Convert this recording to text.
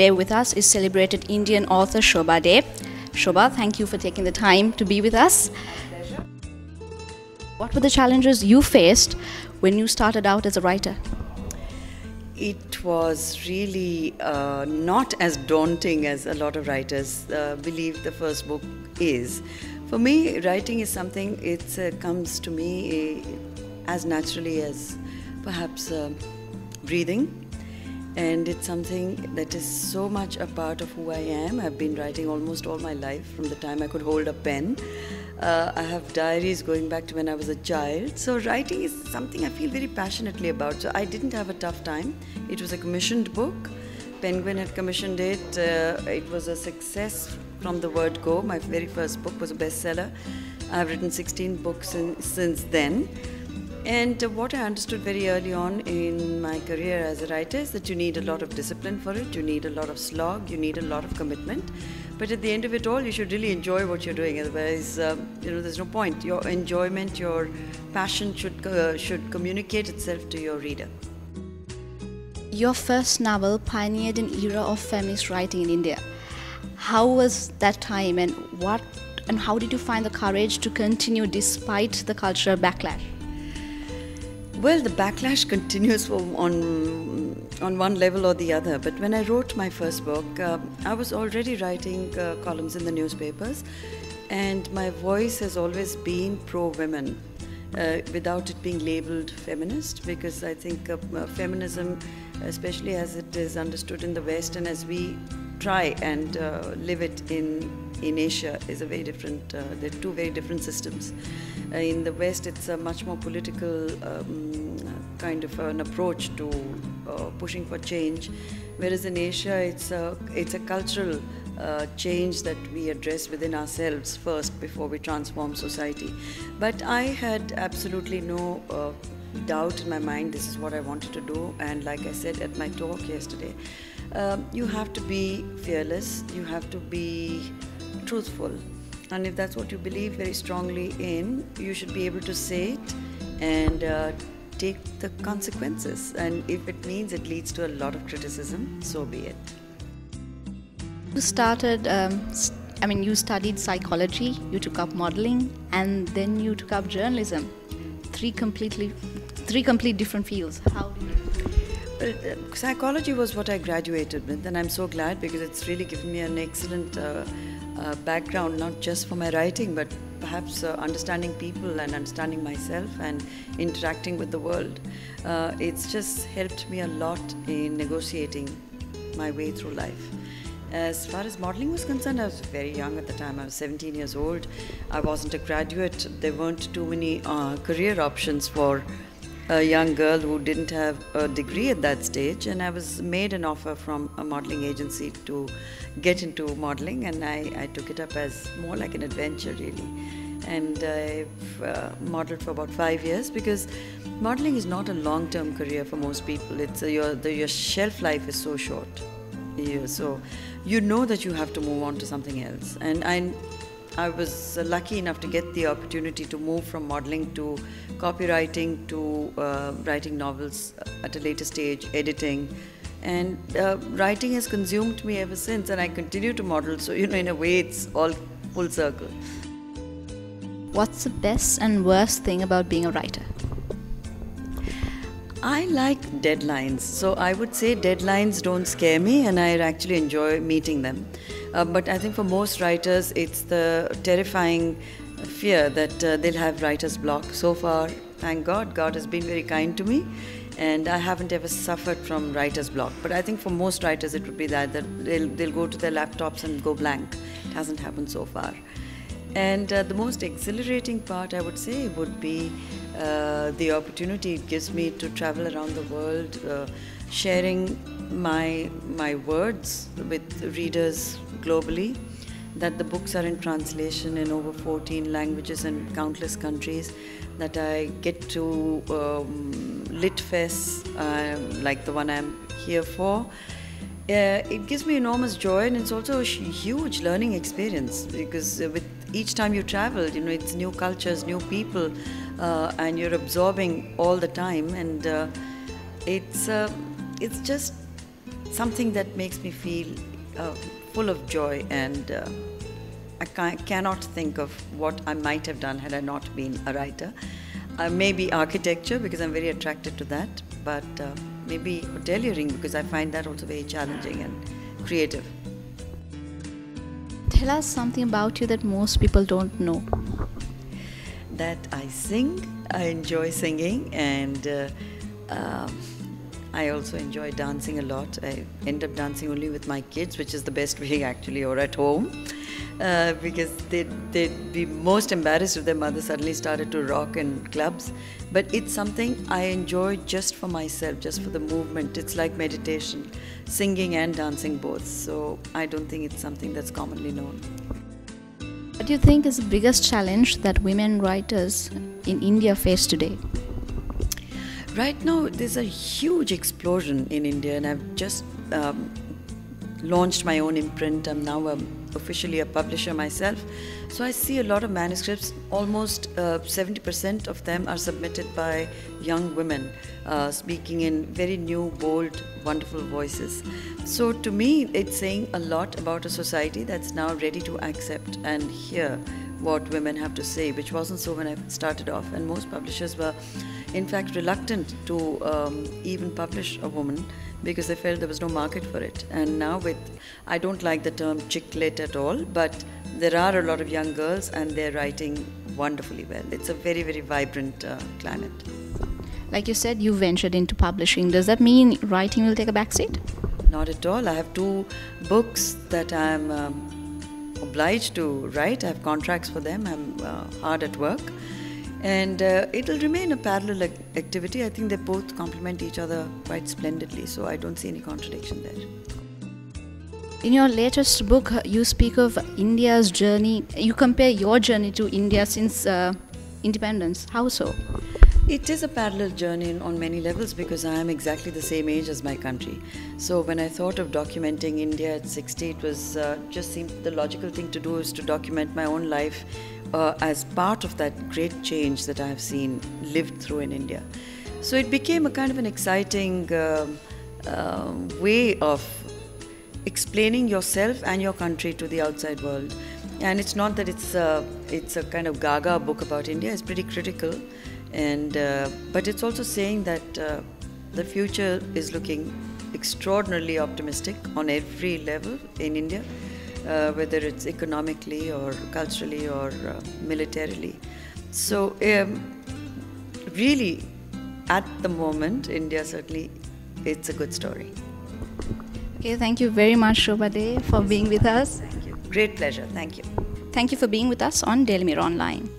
today with us is celebrated Indian author Shobaa. Shobaa, thank you for taking the time to be with us. What were the challenges you faced when you started out as a writer? It was really not as daunting as a lot of writers believe the first book is. For me, writing is something, it comes to me as naturally as perhaps breathing. And it's something that is so much a part of who I am. I've been writing almost all my life, from the time I could hold a pen. I have diaries going back to when I was a child. So writing is something I feel very passionately about. So I didn't have a tough time. It was a commissioned book. Penguin had commissioned it. It was a success from the word go. My very first book was a bestseller. I've written 16 books since then. And what I understood very early on in my career as a writer is that you need a lot of discipline for it, you need a lot of slog, you need a lot of commitment. But at the end of it all, you should really enjoy what you're doing. Otherwise, there's no point. Your enjoyment, your passion should communicate itself to your reader. Your first novel pioneered an era of feminist writing in India. How was that time, and how did you find the courage to continue despite the cultural backlash? Well, the backlash continues on one level or the other. But when I wrote my first book, I was already writing columns in the newspapers, and my voice has always been pro-women, without it being labeled feminist, because I think feminism, especially as it is understood in the West and as we try and live it in Asia, is a very different, they're two very different systems. In the West, it's a much more political kind of an approach to pushing for change, whereas in Asia, it's a cultural change that we address within ourselves first before we transform society. But I had absolutely no doubt in my mind this is what I wanted to do, and like I said at my talk yesterday, you have to be fearless, you have to be truthful. And if that's what you believe very strongly in, you should be able to say it and take the consequences. And if it means it leads to a lot of criticism, so be it. You started, you studied psychology, you took up modeling, and then you took up journalism. Three complete different fields. How did you? Psychology was what I graduated with, and I'm so glad because it's really given me an excellent background, not just for my writing, but perhaps understanding people and understanding myself and interacting with the world. It's just helped me a lot in negotiating my way through life. As far as modeling was concerned, I was very young at the time. I was 17 years old. I wasn't a graduate. There weren't too many career options for a young girl who didn't have a degree at that stage, and I was made an offer from a modeling agency to get into modeling, and I took it up as more like an adventure really. And I've modeled for about 5 years, because modeling is not a long-term career for most people. It's your shelf life is so short. So you know that you have to move on to something else. And I was lucky enough to get the opportunity to move from modeling to copywriting to writing novels at a later stage, editing. And writing has consumed me ever since, and I continue to model. So, in a way, it's all full circle. What's the best and worst thing about being a writer? I like deadlines. So I would say deadlines don't scare me, and I actually enjoy meeting them. But I think for most writers, it's the terrifying fear that they'll have writer's block. So far, thank God, God has been very kind to me, and I haven't ever suffered from writer's block. But I think for most writers, it would be that they'll go to their laptops and go blank. It hasn't happened so far. And the most exhilarating part, I would say, would be the opportunity it gives me to travel around the world, sharing my words with readers globally, that the books are in translation in over 14 languages and countless countries, that I get to lit fests like the one I'm here for. It gives me enormous joy, and it's also a huge learning experience, because with each time you travel, it's new cultures, new people, and you're absorbing all the time, and it's just something that makes me feel full of joy, and I cannot think of what I might have done had I not been a writer. Maybe architecture, because I'm very attracted to that, but maybe hoteliering, because I find that also very challenging and creative. Tell us something about you that most people don't know. That I sing, I enjoy singing, and I also enjoy dancing a lot. I end up dancing only with my kids, which is the best way actually, or at home, because they'd be most embarrassed if their mother suddenly started to rock in clubs. But it's something I enjoy just for myself, just for the movement. It's like meditation, singing and dancing both. So I don't think it's something that's commonly known. What do you think is the biggest challenge that women writers in India face today? Right now, there's a huge explosion in India, and I've just launched my own imprint. I'm now officially a publisher myself. So I see a lot of manuscripts. Almost 70% of them are submitted by young women, speaking in very new, bold, wonderful voices. So to me, it's saying a lot about a society that's now ready to accept and hear what women have to say, which wasn't so when I started off. And most publishers were, in fact, reluctant to even publish a woman because they felt there was no market for it. And now I don't like the term chick lit at all, but there are a lot of young girls and they're writing wonderfully well. It's a very, very vibrant climate. Like you said, you ventured into publishing. Does that mean writing will take a backseat? Not at all. I have 2 books that I'm obliged to write. I have contracts for them. I'm hard at work. And it'll remain a parallel activity. I think they both complement each other quite splendidly, so I don't see any contradiction there. In your latest book, you speak of India's journey. You compare your journey to India since independence. How so? It is a parallel journey on many levels because I am exactly the same age as my country. So when I thought of documenting India at 60, it was just seemed the logical thing to do is to document my own life as part of that great change that I have seen lived through in India. So it became a kind of an exciting way of explaining yourself and your country to the outside world. And it's not that it's a kind of gaga book about India. It's pretty critical, and but it's also saying that the future is looking extraordinarily optimistic on every level in India, whether it's economically or culturally or militarily. So really, at the moment, India certainly, it's a good story. Okay, thank you very much, Shobaa, for being with us. Thank you. Great pleasure. Thank you. Thank you for being with us on Daily Mirror Online.